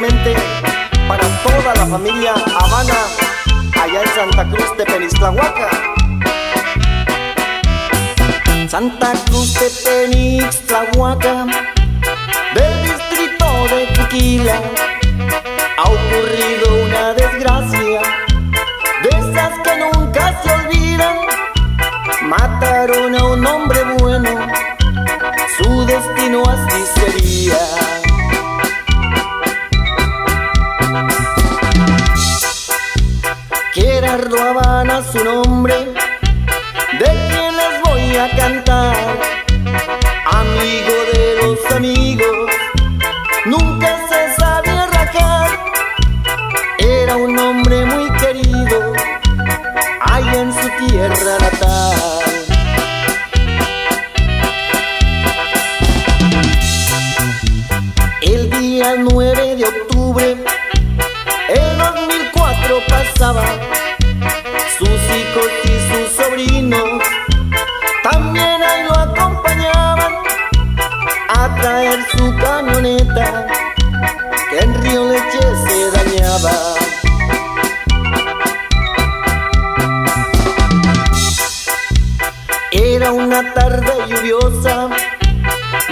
especialmente para toda la familia Habana, allá en Santa Cruz de Penixtlahuaca. Santa Cruz de Penixtlahuaca, del distrito de Tequila, ha ocurrido una desgracia, de esas que nunca se olvidan. Mataron a un hombre bueno, su destino así sería. Gerardo Habana su nombre, de quien les voy a cantar. Amigo de los amigos, nunca se sabía rajar. Era un hombre muy querido, allá en su tierra natal. El día 9 de octubre, el 2004 pasaba, sus hijos y sus sobrinos también ahí lo acompañaban a traer su camioneta que en Río Leche se dañaba. Era una tarde lluviosa,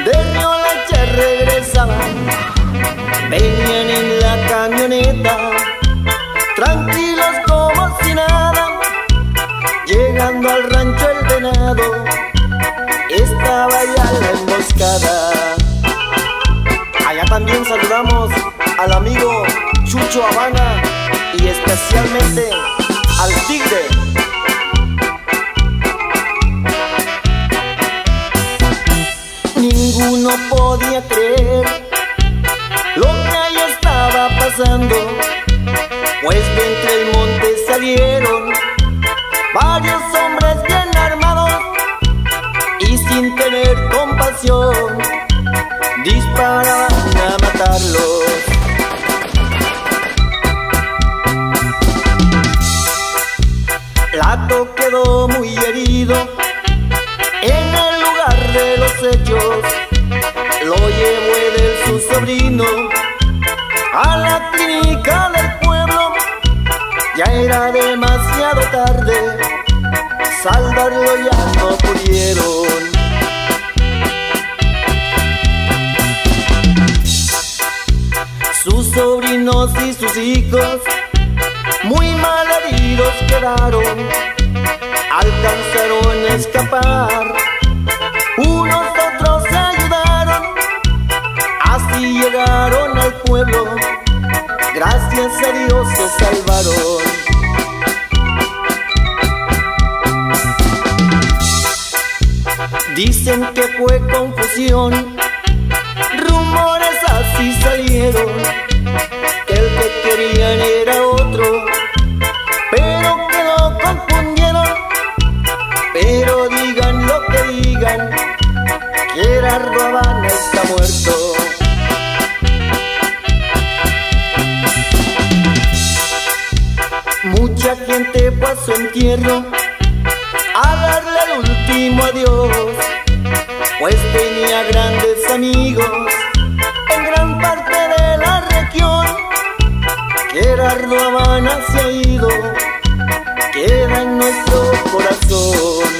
de Río Leche regresaban, venían en la camioneta, tranquilos como si nada. Llegando al rancho El Venado, estaba ya la emboscada. Allá también saludamos al amigo Chucho Habana y especialmente al Tigre. Ninguno podía creer lo que ahí estaba pasando, pues de entre el monte salieron varios hombres bien armados y sin tener compasión disparaban a matarlos. Lato quedó muy herido en el lugar de los hechos, lo llevó él su sobrino a la clínica del pueblo. Ya era demasiado tarde, salvarlo ya no pudieron. Sus sobrinos y sus hijos muy mal heridos quedaron, alcanzaron a escapar, unos otros se ayudaron, así llegaron al pueblo, gracias a Dios se salvaron. Dicen que fue confusión, rumores así salieron, que el que querían era otro, pero quedó confundieron. Pero digan lo que digan, Gerardo Habana está muerto. Mucha gente fue a su entierro a darle el último adiós, pues tenía grandes amigos en gran parte de la región. Gerardo Habana se ha ido, queda en nuestro corazón.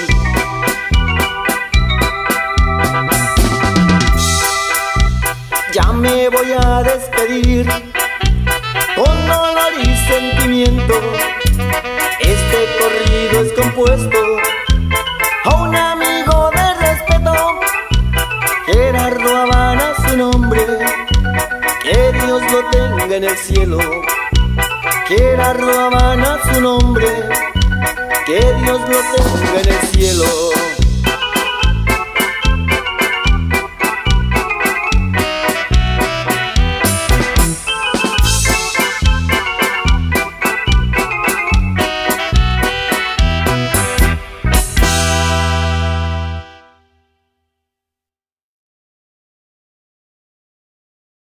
Ya me voy a despedir con dolor y sentimiento. Este corrido es compuesto a un amigo de respeto, Gerardo Habana su nombre, que Dios lo tenga en el cielo. Gerardo Habana su nombre, que Dios lo tenga en el cielo.